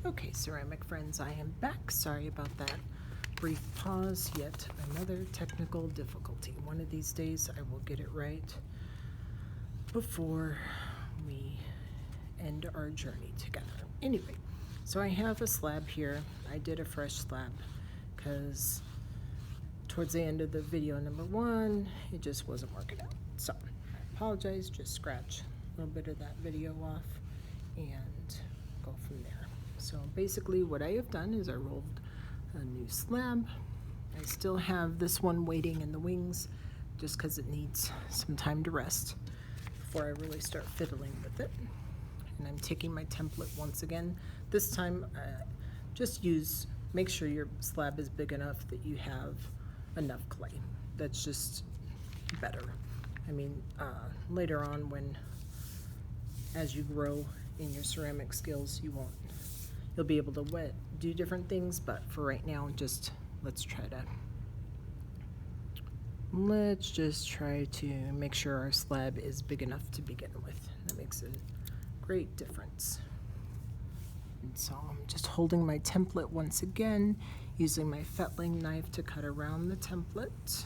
Okay, ceramic friends, I am back. Sorry about that brief pause, yet another technical difficulty. One of these days I will get it right before we end our journey together. Anyway, so I have a slab here. I did a fresh slab because towards the end of the video number 1, it just wasn't working out. So I apologize, just scratch a little bit of that video off and go from there. So basically what I have done is I rolled a new slab. I still have this one waiting in the wings just because it needs some time to rest before I really start fiddling with it. And I'm taking my template once again. This time make sure your slab is big enough that you have enough clay. That's just better. I mean, later on as you grow in your ceramic skills, you'll be able to do different things, but for right now, let's just try to make sure our slab is big enough to begin with. That makes a great difference. And so I'm just holding my template once again, using my fettling knife to cut around the template.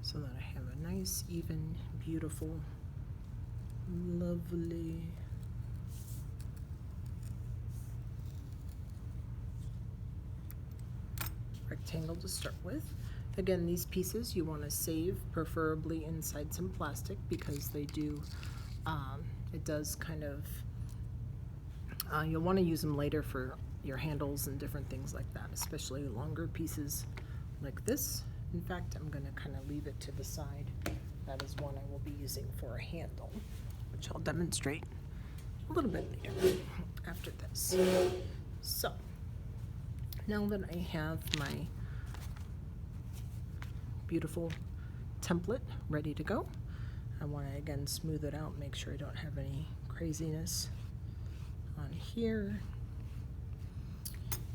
So that I have a nice, even, beautiful, lovely rectangle to start with. Again, these pieces you want to save, preferably inside some plastic, because they do, it does kind of, you'll want to use them later for your handles and different things like that, especially longer pieces like this. In fact, I'm going to kind of leave it to the side. That is one I will be using for a handle, which I'll demonstrate a little bit later after this. So, now that I have my beautiful template ready to go, I want to again smooth it out, make sure I don't have any craziness on here.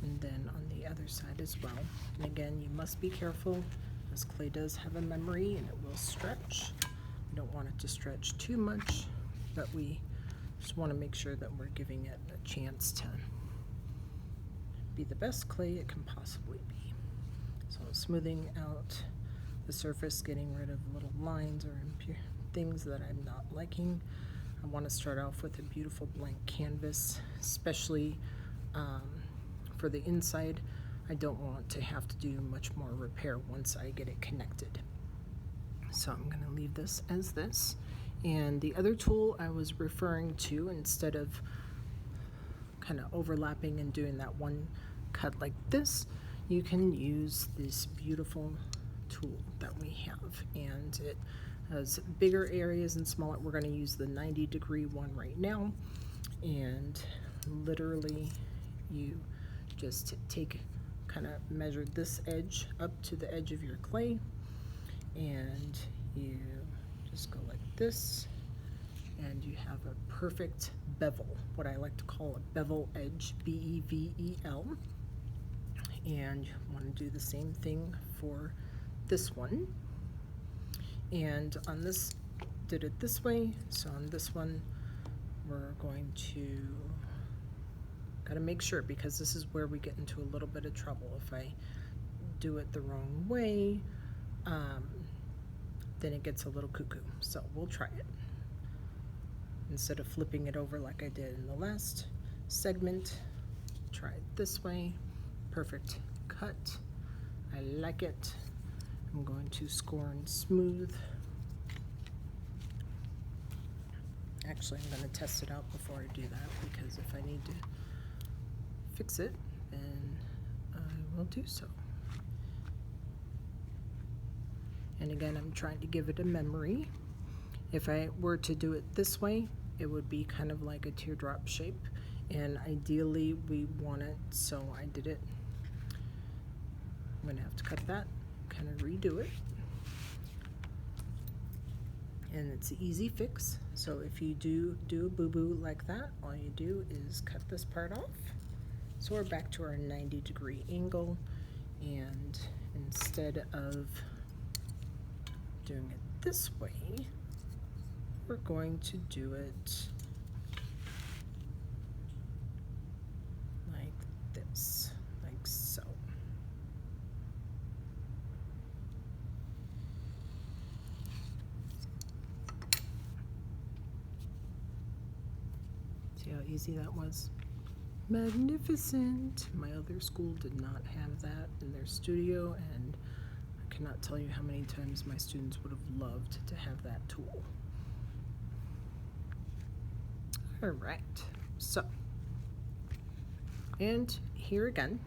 And then on the other side as well. And again, you must be careful, as clay does have a memory and it will stretch. We don't want it to stretch too much, but we just want to make sure that we're giving it a chance to be the best clay it can possibly be. So smoothing out the surface, getting rid of little lines or things that I'm not liking. I want to start off with a beautiful blank canvas, especially for the inside. I don't want to have to do much more repair once I get it connected. So I'm going to leave this as this. And the other tool I was referring to, instead of kind of overlapping and doing that one cut like this, you can use this beautiful tool that we have. And it has bigger areas and smaller. We're going to use the 90-degree one right now. And literally you just kind of measure this edge up to the edge of your clay, and you just go like this, and you have a perfect bevel, what I like to call a bevel edge, B-E-V-E-L. And you want to do the same thing for this one. And on this, did it this way, so on this one we're going to got to make sure, because this is where we get into a little bit of trouble. If I do it the wrong way, then it gets a little cuckoo. So we'll try it. Instead of flipping it over like I did in the last segment, try it this way. Perfect cut. I like it. I'm going to score and smooth. Actually, I'm going to test it out before I do that, because if I need to fix it, then I will do so. And again, I'm trying to give it a memory. If I were to do it this way, it would be kind of like a teardrop shape, and ideally we want it, so I did it. I'm going to have to cut that, kind of redo it. And it's an easy fix. So if you do a boo-boo like that, all you do is cut this part off. So we're back to our 90-degree angle, and instead instead of doing it this way, we're going to do it like this, like so. See how easy that was? Magnificent. My other school did not have that in their studio, and I cannot tell you how many times my students would have loved to have that tool. All right, so, and here again,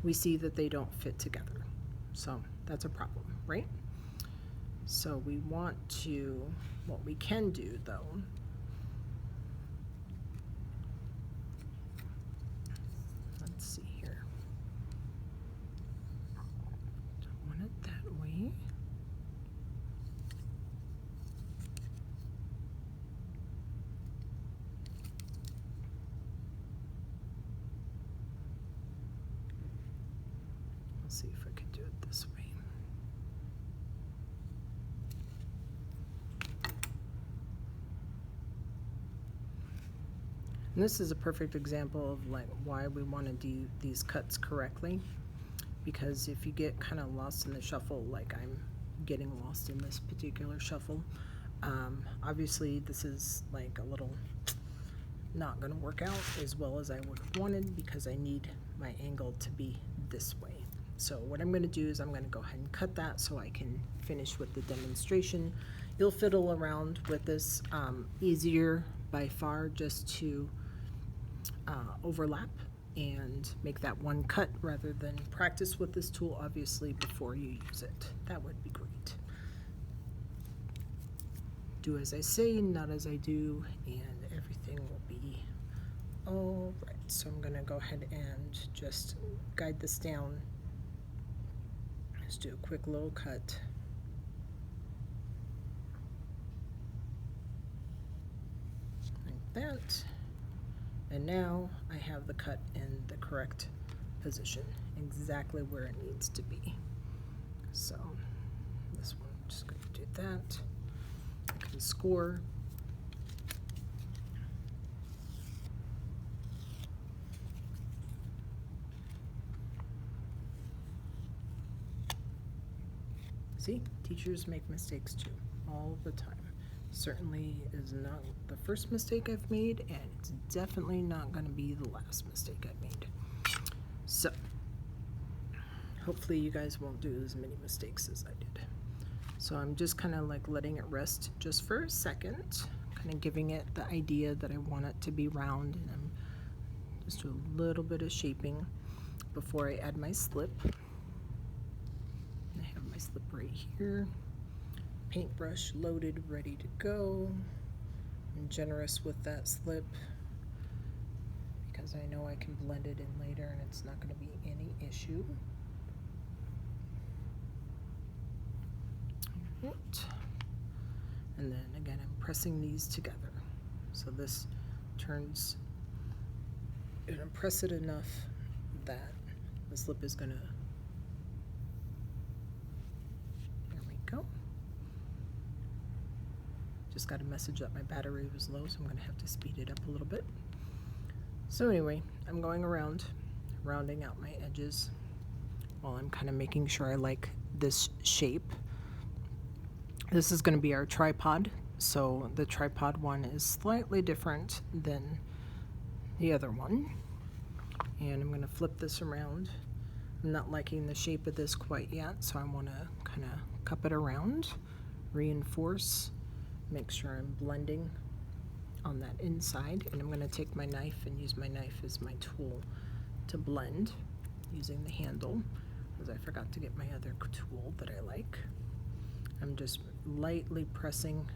we see that they don't fit together. So that's a problem, right? So we want to, what we can do though, let's see here. Don't want it that way. Let's see if I can do it this way. And this is a perfect example of like why we want to do these cuts correctly, because if you get kind of lost in the shuffle, like I'm getting lost in this particular shuffle, obviously this is like a little not going to work out as well as I would have wanted, because I need my angle to be this way. So what I'm going to do is I'm going to go ahead and cut that so I can finish with the demonstration. You'll fiddle around with this, easier by far just to overlap and make that one cut rather than practice with this tool obviously before you use it. That would be great. Do as I say, not as I do, and everything will be all right. So I'm going to go ahead and just guide this down. Just do a quick little cut. Like that. And now I have the cut in the correct position, exactly where it needs to be. So this one, I'm just going to do that. I can score. See, teachers make mistakes too, all the time. Certainly is not the first mistake I've made, and it's definitely not going to be the last mistake I've made. So, hopefully you guys won't do as many mistakes as I did. So I'm just kind of like letting it rest just for a second, kind of giving it the idea that I want it to be round, and I'm just do a little bit of shaping before I add my slip. I have my slip right here. Paintbrush loaded, ready to go. I'm generous with that slip because I know I can blend it in later and it's not going to be any issue. Right. And then again, I'm pressing these together. So this turns, I'm going to press it enough that the slip is going to, there we go. Just got a message that my battery was low, so I'm going to have to speed it up a little bit. So anyway, I'm going around, rounding out my edges while I'm kind of making sure I like this shape. This is going to be our tripod, so the tripod one is slightly different than the other one. And I'm going to flip this around. I'm not liking the shape of this quite yet, so I want to kind of cup it around, reinforce. Make sure I'm blending on that inside, and I'm going to take my knife and use my knife as my tool to blend using the handle, as I forgot to get my other tool that I like. I'm just lightly pressing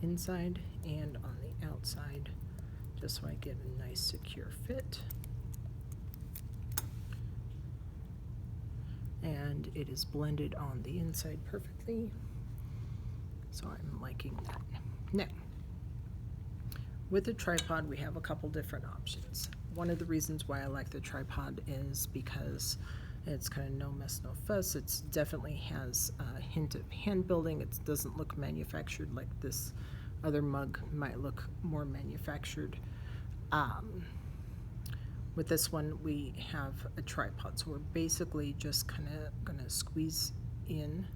inside and on the outside just so I get a nice secure fit. And it is blended on the inside perfectly. So I'm liking that. Now, with the tripod, we have a couple different options. One of the reasons why I like the tripod is because It's kind of no mess, no fuss. It definitely has a hint of hand building. It doesn't look manufactured like this other mug might look more manufactured. With this one, we have a tripod, so we're basically just kind of gonna squeeze in,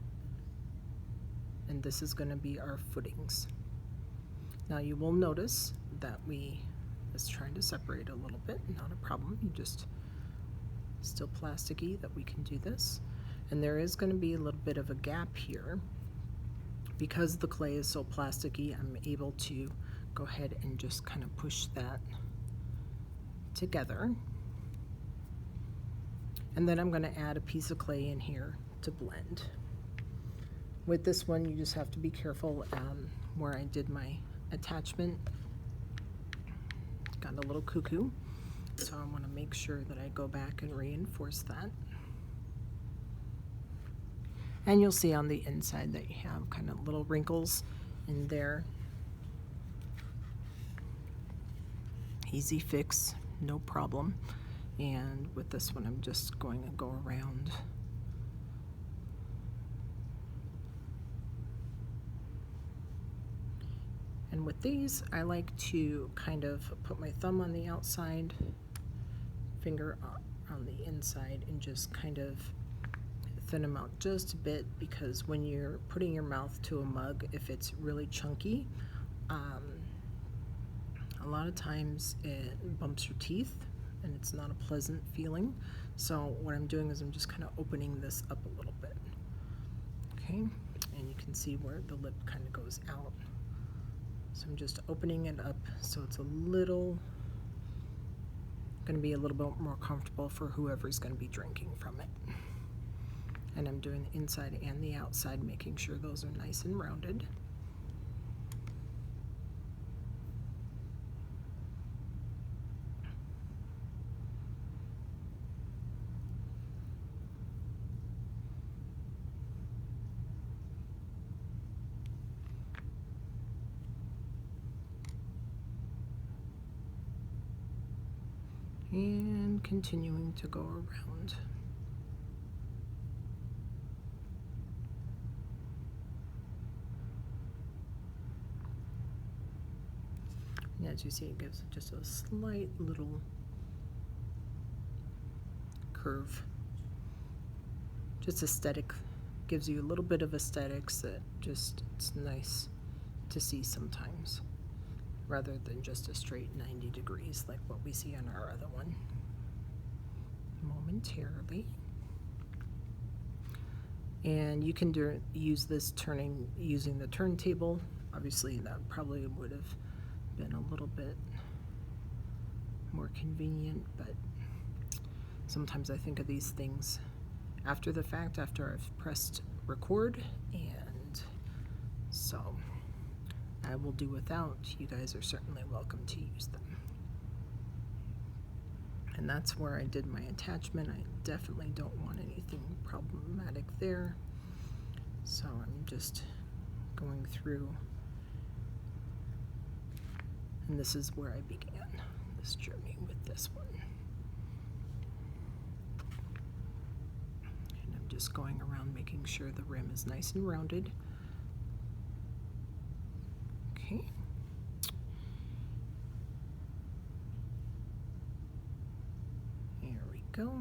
and this is gonna be our footings. Now you will notice that it's trying to separate a little bit, not a problem. You just still plasticky that we can do this. And there is going to be a little bit of a gap here. Because the clay is so plasticky, I'm able to go ahead and just kind of push that together. And then I'm going to add a piece of clay in here to blend. With this one, you just have to be careful where I did my attachment. Got a little cuckoo. So I want to make sure that I go back and reinforce that. And you'll see on the inside that you have kind of little wrinkles in there. Easy fix, no problem. And with this one, I'm just going to go around. And with these, I like to kind of put my thumb on the outside, finger on the inside, and just kind of thin them out just a bit, because when you're putting your mouth to a mug, if it's really chunky, a lot of times it bumps your teeth and it's not a pleasant feeling. So what I'm doing is I'm just kind of opening this up a little bit. Okay, and you can see where the lip kind of goes out. So I'm just opening it up so it's going to be a little bit more comfortable for whoever's going to be drinking from it. And I'm doing the inside and the outside, making sure those are nice and rounded. And continuing to go around. And as you see, it gives just a slight little curve. Just aesthetic, gives you a little bit of aesthetics that just, it's nice to see sometimes, rather than just a straight 90 degrees like what we see on our other one. Momentarily. And you can use this using the turntable. Obviously that probably would have been a little bit more convenient, but sometimes I think of these things after the fact, after I've pressed record, and so I will do without. You guys are certainly welcome to use them. And that's where I did my attachment. I definitely don't want anything problematic there. So I'm just going through, and this is where I began this journey with this one. And I'm just going around making sure the rim is nice and rounded. Okay. Here we go.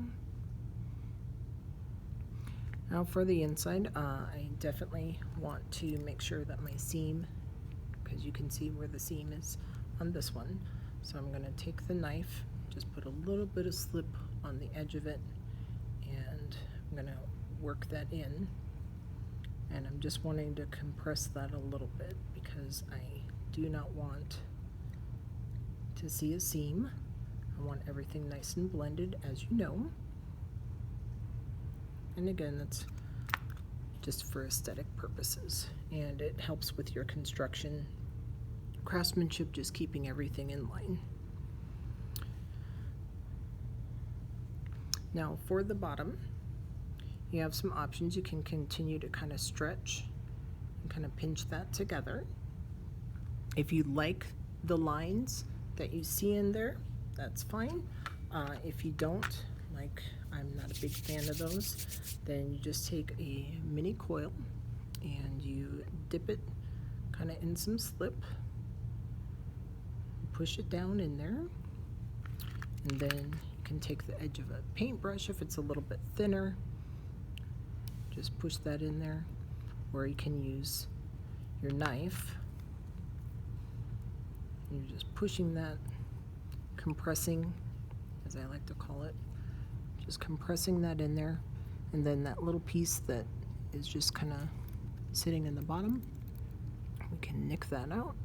Now for the inside, I definitely want to make sure that my seam, because you can see where the seam is on this one. So I'm going to take the knife, just put a little bit of slip on the edge of it, and I'm going to work that in. And I'm just wanting to compress that a little bit because I do not want to see a seam. I want everything nice and blended, as you know. And again, that's just for aesthetic purposes, and it helps with your construction craftsmanship, just keeping everything in line. Now for the bottom, you have some options. You can continue to kind of stretch and kind of pinch that together. If you like the lines that you see in there, that's fine. If you don't, like I'm not a big fan of those, then you just take a mini coil and you dip it kind of in some slip, push it down in there, and then you can take the edge of a paintbrush if it's a little bit thinner, just push that in there, or you can use your knife. You're just pushing that, compressing, as I like to call it, just compressing that in there, and then that little piece that is just kind of sitting in the bottom, we can nick that out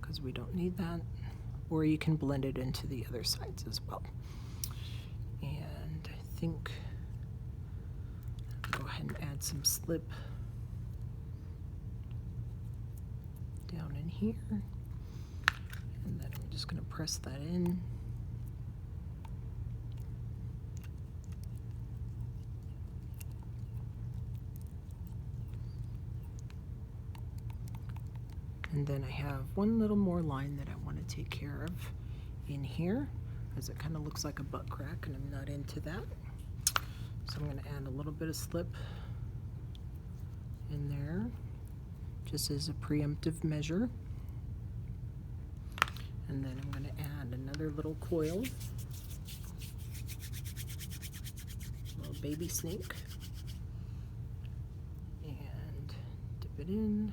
because we don't need that, or you can blend it into the other sides as well. And I think I'll go ahead and add some slip down in here, and then I'm just going to press that in. And then I have one little more line that I want to take care of in here, as it kind of looks like a butt crack, and I'm not into that. So I'm going to add a little bit of slip in there, just as a preemptive measure. And then I'm going to add another little coil, little baby snake, and dip it in.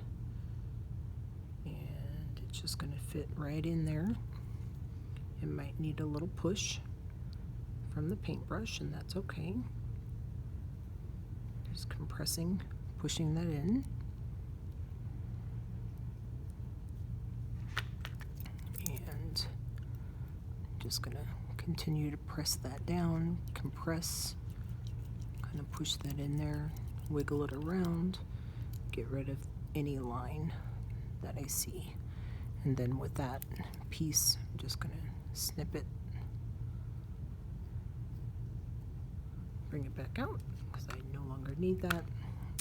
Just going to fit right in there. It might need a little push from the paintbrush, and that's okay. Just compressing, pushing that in. And just going to continue to press that down, compress, kind of push that in there, wiggle it around, get rid of any line that I see. And then with that piece, I'm just going to snip it, bring it back out because I no longer need that,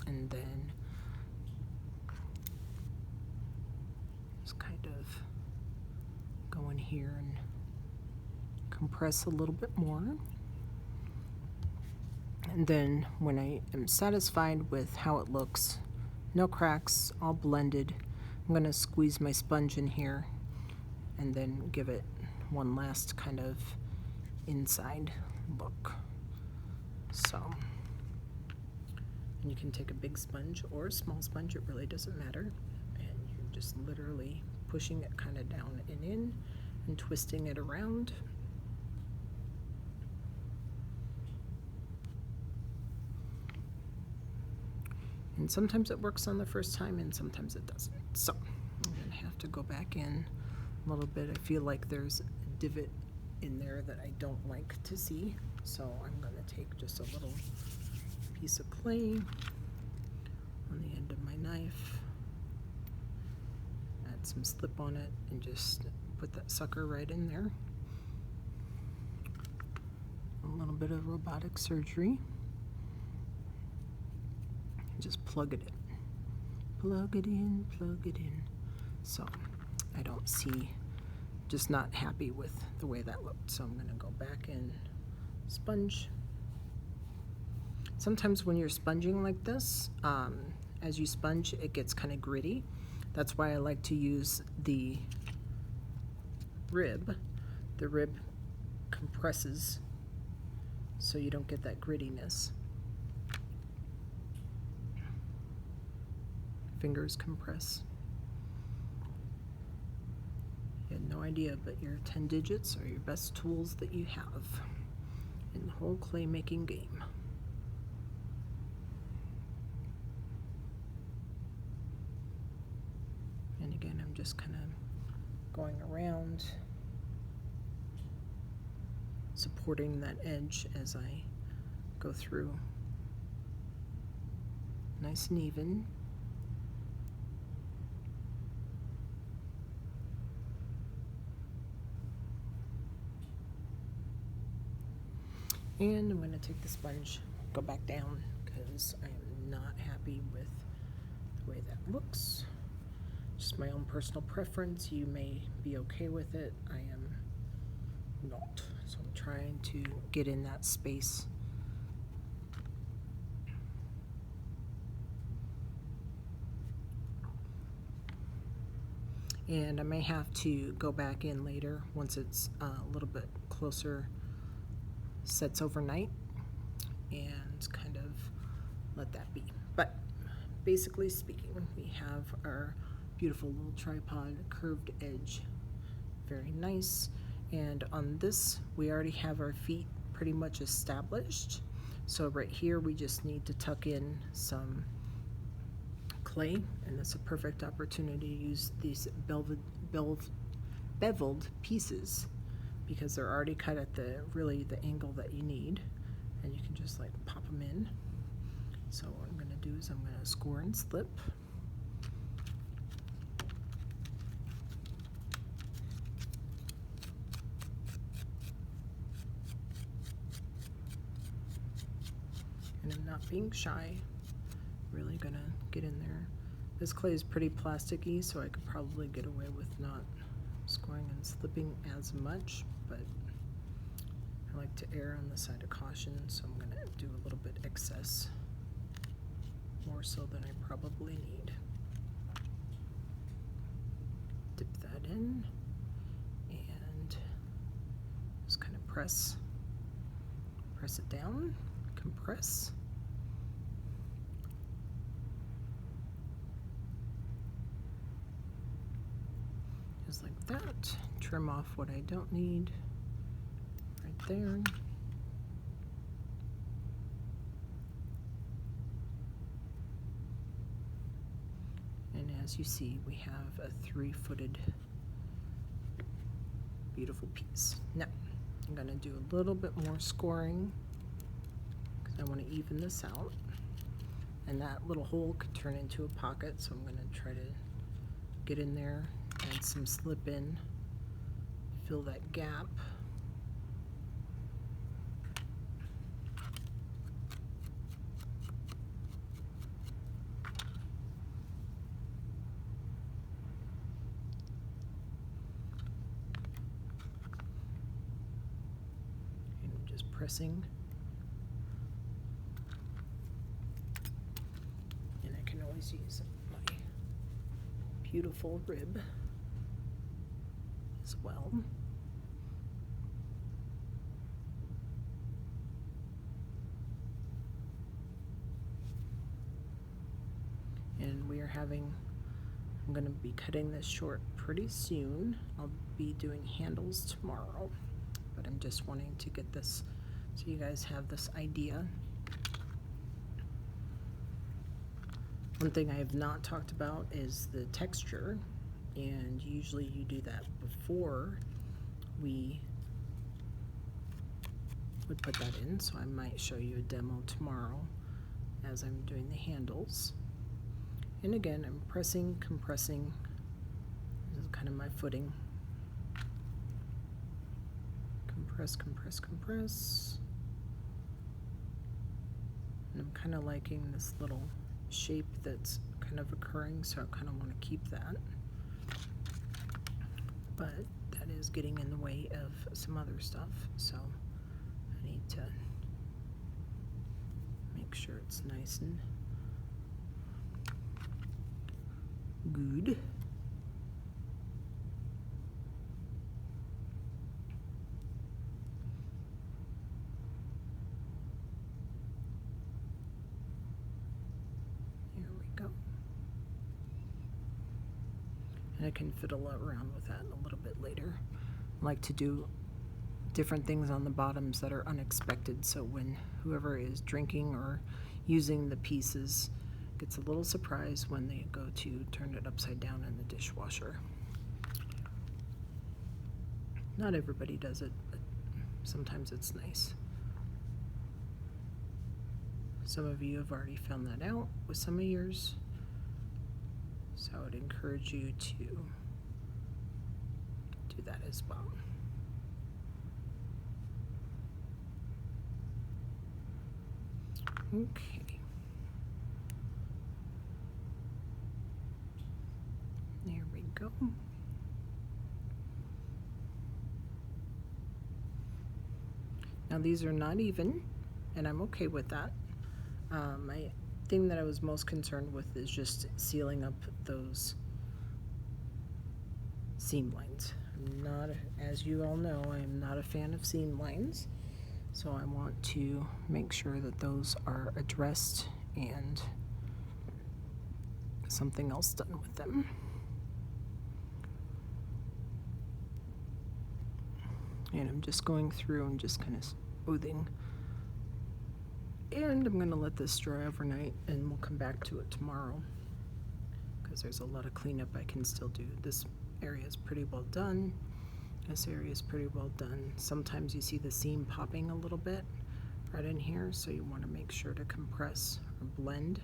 and then just kind of go in here and compress a little bit more. And then when I am satisfied with how it looks, no cracks, all blended, I'm going to squeeze my sponge in here and then give it one last kind of inside look. So, and you can take a big sponge or a small sponge, it really doesn't matter. And you're just literally pushing it kind of down and in and twisting it around. And sometimes it works on the first time and sometimes it doesn't. So I'm going to have to go back in a little bit. I feel like there's a divot in there that I don't like to see. So I'm going to take just a little piece of clay on the end of my knife, add some slip on it, and just put that sucker right in there. A little bit of robotic surgery. Just plug it in. Plug it in, plug it in. So I don't see, just not happy with the way that looked. So I'm going to go back and sponge. Sometimes when you're sponging like this, as you sponge, it gets kind of gritty. That's why I like to use the rib. The rib compresses so you don't get that grittiness. Fingers compress. You had no idea, but your 10 digits are your best tools that you have in the whole clay making game. And again, I'm just kind of going around, supporting that edge as I go through. Nice and even. And I'm going to take the sponge, go back down, because I am not happy with the way that looks. Just my own personal preference. You may be okay with it. I am not. So I'm trying trying to get in that space. And I may have to go back in later once it's a little bit closer, sets overnight, and kind of let that be. But basically speaking, we have our beautiful little tripod, curved edge, very nice. And on this, we already have our feet pretty much established. So right here, we just need to tuck in some clay, and it's a perfect opportunity to use these beveled pieces because they're already cut at the angle that you need, and you can just like pop them in. So what I'm going to do is I'm going to score and slip. And I'm not being shy, really going to get in there. This clay is pretty plasticky, so I could probably get away with not scoring and slipping as much, but I like to err on the side of caution, so I'm going to do a little bit excess, more so than I probably need. Dip that in and just kind of press it down, compress. Just like that. Trim off what I don't need right there. And as you see, we have a 3-footed beautiful piece. Now, I'm going to do a little bit more scoring because I want to even this out. And that little hole could turn into a pocket, so I'm going to try to get in there and some slip in, fill that gap. And I'm just pressing. And I can always use my beautiful rib as well. And I'm going to be cutting this short pretty soon. I'll be doing handles tomorrow, but I'm just wanting to get this so you guys have this idea. One thing I have not talked about is the texture, and usually you do that before we would put that in, so I might show you a demo tomorrow as I'm doing the handles. And again, I'm pressing, compressing. This is kind of my footing. Compress, compress, compress. And I'm kind of liking this little shape that's kind of occurring, so I kind of want to keep that. But that is getting in the way of some other stuff, so I need to make sure it's nice and good. There we go. And I can fiddle around with that a little bit later. I like to do different things on the bottoms that are unexpected, so when whoever is drinking or using the pieces gets a little surprised when they go to turn it upside down in the dishwasher. Not everybody does it, but sometimes it's nice. Some of you have already found that out with some of yours, so I would encourage you to do that as well. Okay. There we go. Now these are not even, and I'm okay with that. My thing that I was most concerned with is just sealing up those seam lines. I'm not, as you all know, I am not a fan of seam lines, so I want to make sure that those are addressed and something else done with them. And I'm just going through and just kind of smoothing. And I'm going to let this dry overnight, and we'll come back to it tomorrow because there's a lot of cleanup I can still do. This area is pretty well done. This area is pretty well done. Sometimes you see the seam popping a little bit right in here, so you want to make sure to compress or blend.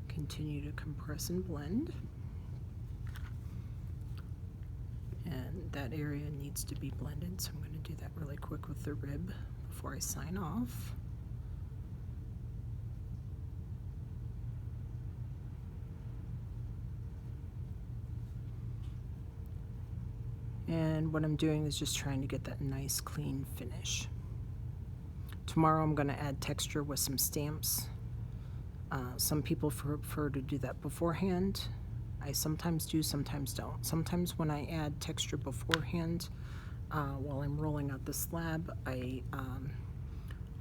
Continue to compress and blend. And that area needs to be blended, so I'm going to do that really quick with the rib before I sign off. And what I'm doing is just trying to get that nice clean finish. Tomorrow I'm going to add texture with some stamps. Some people prefer to do that beforehand. I sometimes do, sometimes don't. Sometimes when I add texture beforehand, while I'm rolling out the slab, I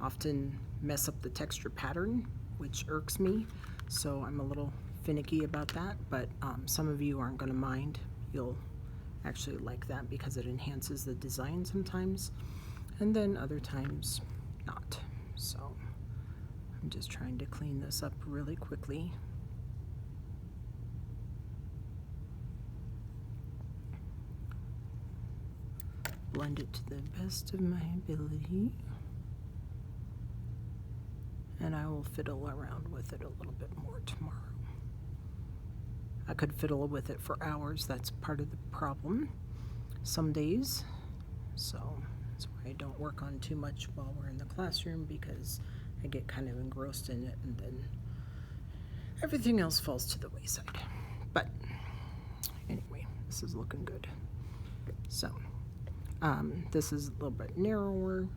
often mess up the texture pattern, which irks me. So I'm a little finicky about that, but some of you aren't going to mind. You'll actually like that because it enhances the design sometimes, and then other times not. So I'm just trying to clean this up really quickly. Blend it to the best of my ability, and I will fiddle around with it a little bit more tomorrow. I could fiddle with it for hours. That's part of the problem some days. So that's why I don't work on too much while we're in the classroom, because I get kind of engrossed in it and then everything else falls to the wayside. But anyway, this is looking good. So this is a little bit narrower.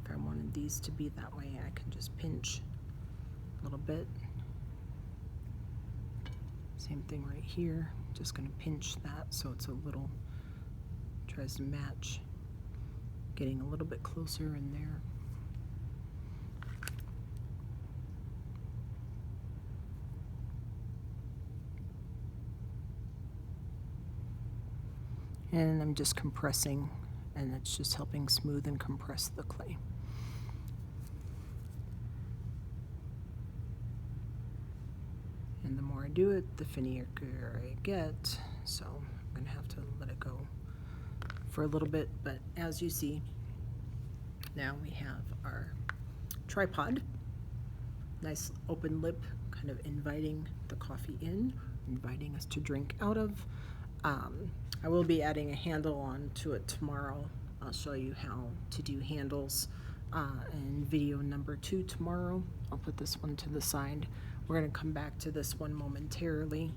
If I wanted these to be that way, I can just pinch a little bit. Same thing right here. Just going to pinch that so it's a little, tries to match, getting a little bit closer in there. And I'm just compressing, and it's just helping smooth and compress the clay. And the more I do it, the finicker I get. So I'm going to have to let it go for a little bit. But as you see, now we have our tripod. Nice open lip, kind of inviting the coffee in, inviting us to drink out of. I will be adding a handle onto it tomorrow. I'll show you how to do handles in video number 2 tomorrow. I'll put this one to the side. We're going to come back to this one momentarily,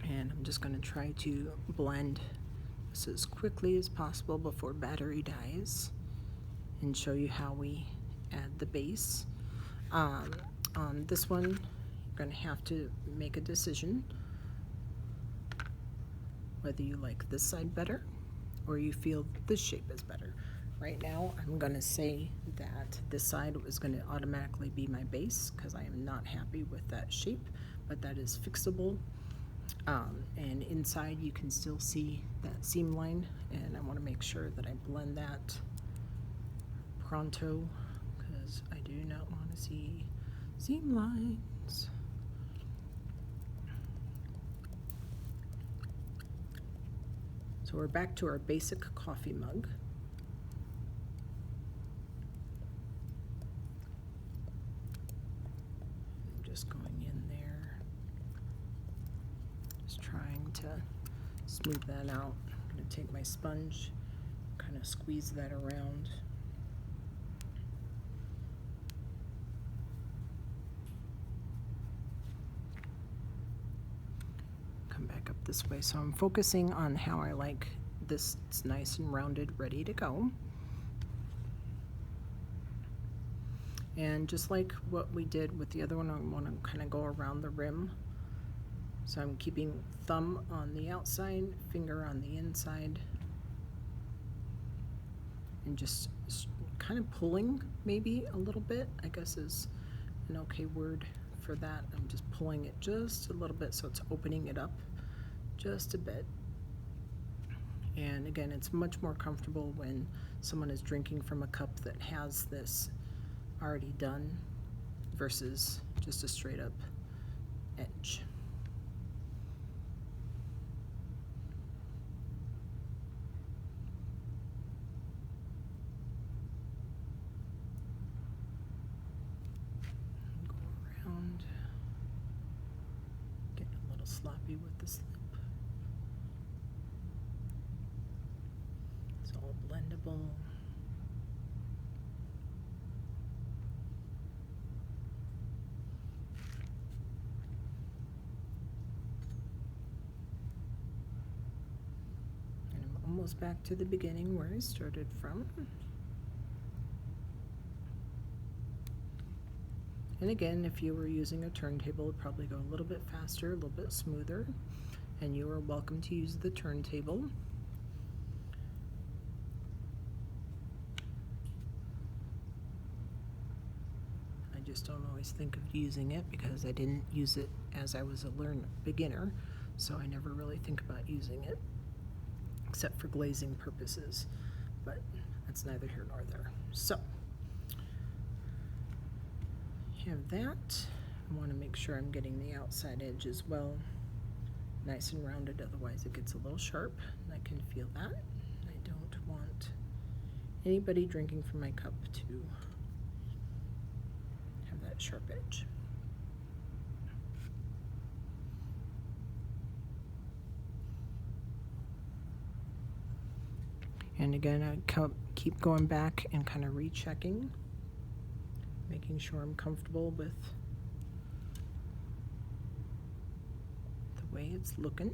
and I'm just going to try to blend this as quickly as possible before battery dies and show you how we add the base. On this one, you're going to have to make a decision whether you like this side better or you feel this shape is better. Right now, I'm going to say that this side is going to automatically be my base because I am not happy with that shape, but that is fixable. And inside you can still see that seam line, and I want to make sure that I blend that pronto because I do not want to see seam lines. So we're back to our basic coffee mug. I'm just going in there, just trying to smooth that out. I'm going to take my sponge, kind of squeeze that around. Come back up this way. So I'm focusing on how I like this. It's nice and rounded, ready to go. And just like what we did with the other one, I want to kind of go around the rim. So I'm keeping thumb on the outside, finger on the inside, and just kind of pulling maybe a little bit, I guess is an okay word for that. I'm just pulling it just a little bit so it's opening it up just a bit. And again, it's much more comfortable when someone is drinking from a cup that has this already done versus just a straight up edge. Go around, getting a little sloppy with the slip. It's all blendable. Almost back to the beginning where I started from. And again, if you were using a turntable, it would probably go a little bit faster, a little bit smoother, and you are welcome to use the turntable. I just don't always think of using it because I didn't use it as I was a beginner, so I never really think about using it, except for glazing purposes, but that's neither here nor there. So, have that. I want to make sure I'm getting the outside edge as well nice and rounded, otherwise it gets a little sharp, and I can feel that. I don't want anybody drinking from my cup to have that sharp edge. And again, I keep going back and kind of rechecking, making sure I'm comfortable with the way it's looking.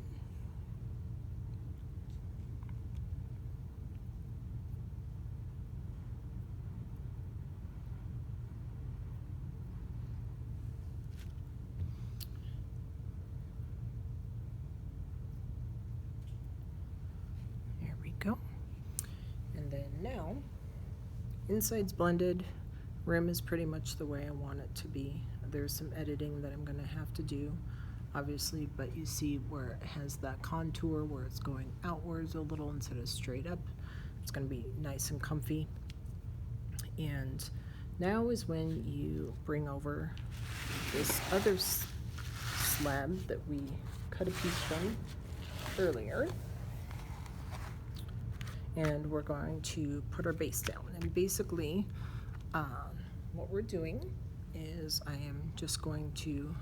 There we go. And then now, inside's blended, rim is pretty much the way I want it to be. There's some editing that I'm going to have to do, obviously, but you see where it has that contour where it's going outwards a little instead of straight up. It's going to be nice and comfy. And now is when you bring over this other slab that we cut a piece from earlier. And we're going to put our base down. And basically, what we're doing is I am just going to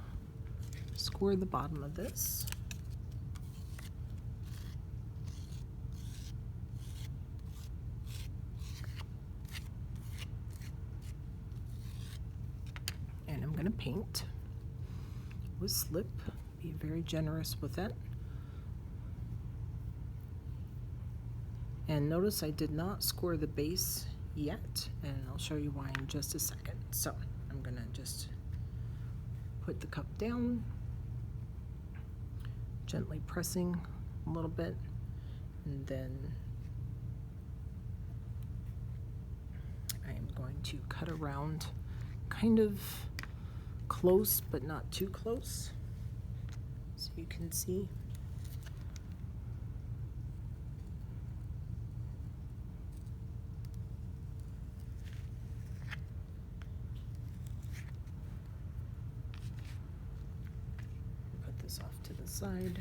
score the bottom of this. And I'm going to paint with slip. Be very generous with it. And notice I did not score the base yet, and I'll show you why in just a second. So I'm gonna just put the cup down, gently pressing a little bit, and then I am going to cut around kind of close, but not too close, so you can see. Off to the side.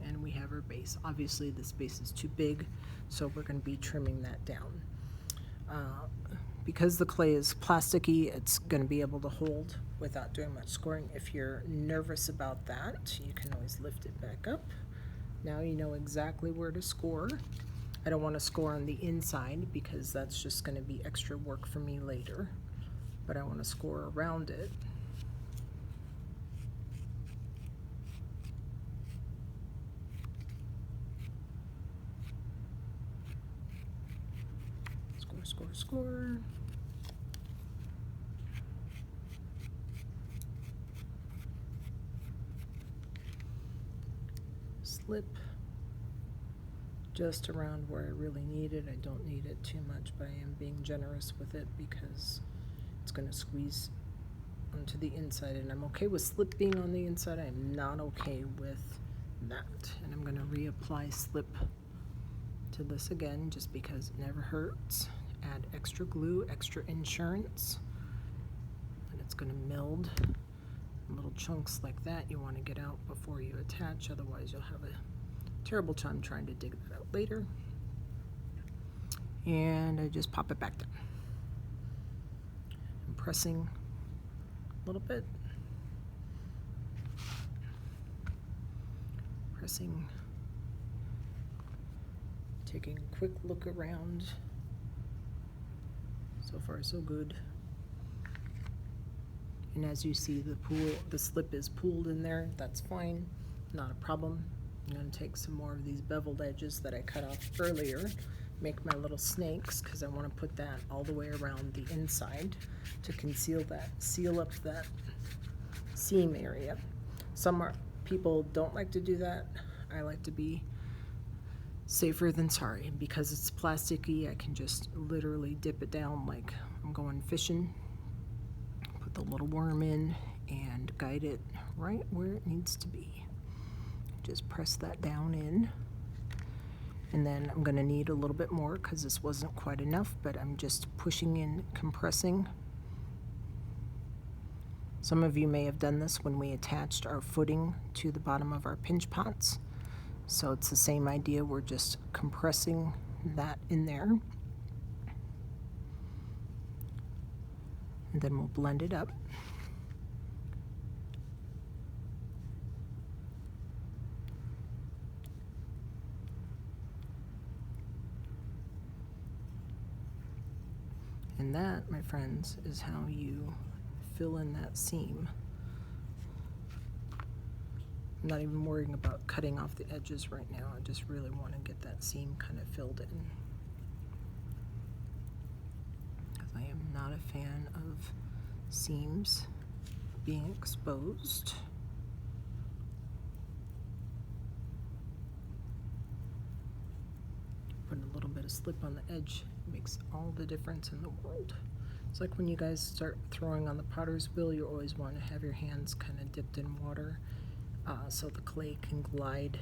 And we have our base. Obviously this base is too big, so we're going to be trimming that down. Because the clay is plasticky, it's going to be able to hold without doing much scoring. If you're nervous about that, you can always lift it back up. Now you know exactly where to score. I don't want to score on the inside because that's just going to be extra work for me later. But I want to score around it. Score. Slip just around where I really need it. I don't need it too much, but I am being generous with it because it's going to squeeze onto the inside, and I'm okay with slip being on the inside. I am not okay with that, and I'm going to reapply slip to this again just because it never hurts. Add extra glue, extra insurance, and it's going to meld. Little chunks like that you want to get out before you attach, otherwise you'll have a terrible time trying to dig that out later. And I just pop it back down. I'm pressing a little bit, pressing, taking a quick look around. So far so good. And as you see, the slip is pooled in there. That's fine, not a problem. I'm going to take some more of these beveled edges that I cut off earlier, make my little snakes, because I want to put that all the way around the inside to conceal that, seal up that seam area. People don't like to do that. I like to be safer than sorry. And because it's plasticky, I can just literally dip it down like I'm going fishing. Put the little worm in and guide it right where it needs to be. Just press that down in. And then I'm going to need a little bit more because this wasn't quite enough, but I'm just pushing in, compressing. Some of you may have done this when we attached our footing to the bottom of our pinch pots. So it's the same idea, we're just compressing that in there. And then we'll blend it up. And that, my friends, is how you fill in that seam. I'm not even worrying about cutting off the edges right now. I just really want to get that seam kind of filled in. Because I am not a fan of seams being exposed. Putting a little bit of slip on the edge makes all the difference in the world. It's like when you guys start throwing on the potter's wheel, you always want to have your hands kind of dipped in water so the clay can glide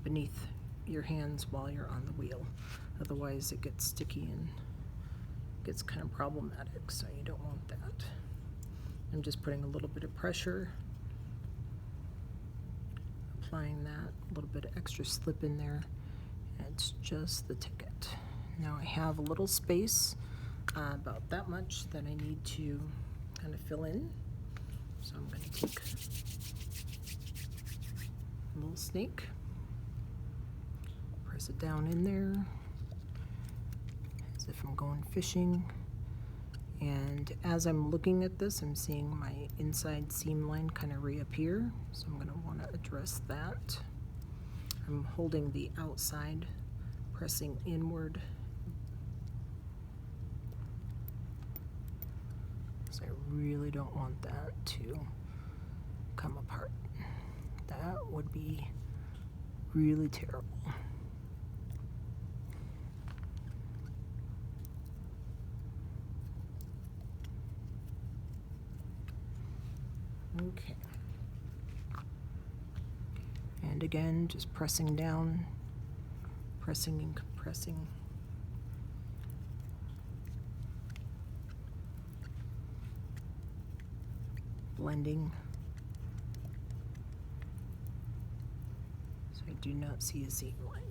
beneath your hands while you're on the wheel. Otherwise it gets sticky and gets kind of problematic, so you don't want that. I'm just putting a little bit of pressure, applying that, a little bit of extra slip in there. It's just the ticket. Now I have a little space, about that much, that I need to kind of fill in. So I'm going to take a little snake, press it down in there as if I'm going fishing. And as I'm looking at this, I'm seeing my inside seam line kind of reappear. So I'm going to want to address that. I'm holding the outside, pressing inward. So I really don't want that to come apart. That would be really terrible. Okay. And again, just pressing down, pressing and compressing. Blending. So I do not see a seam line.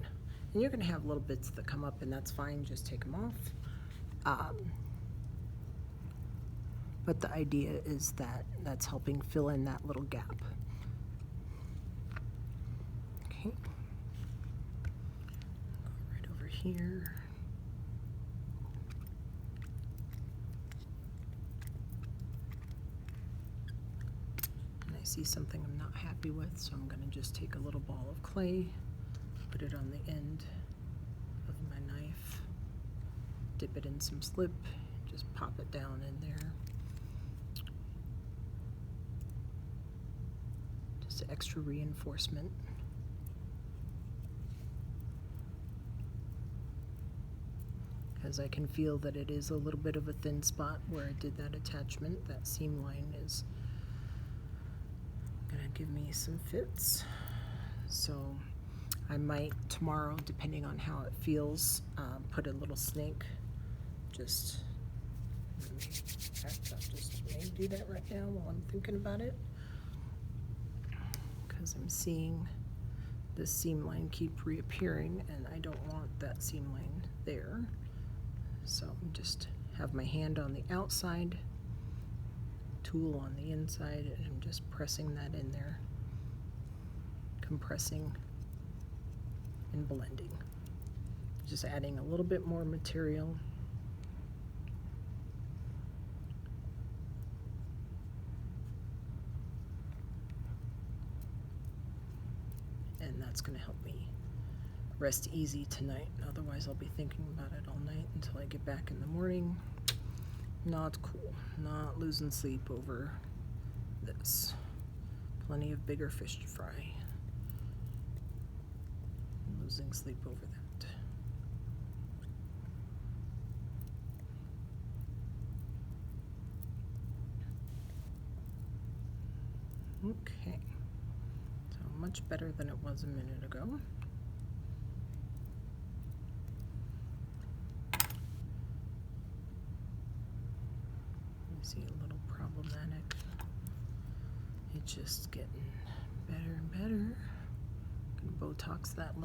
And you're going to have little bits that come up, and that's fine, just take them off. But the idea is that that's helping fill in that little gap. Okay. Go right over here. And I see something I'm not happy with, so I'm going to just take a little ball of clay, put it on the end of my knife. dip it in some slip, just pop it down in there. Just extra reinforcement. Because I can feel that it is a little bit of a thin spot where I did that attachment. That seam line is gonna give me some fits. So I might tomorrow, depending on how it feels, put a little snake. Just maybe do that right now while I'm thinking about it, because I'm seeing this seam line keep reappearing and I don't want that seam line there. So just have my hand on the outside, tool on the inside, and I'm just pressing that in there, compressing and blending. Just adding a little bit more material. And that's going to help me rest easy tonight. Otherwise I'll be thinking about it all night until I get back in the morning. Not cool. Not losing sleep over this. Plenty of bigger fish to fry. Losing sleep over that. Okay. So much better than it was a minute ago. See, a little problematic. It's just getting better and better. I'm gonna Botox that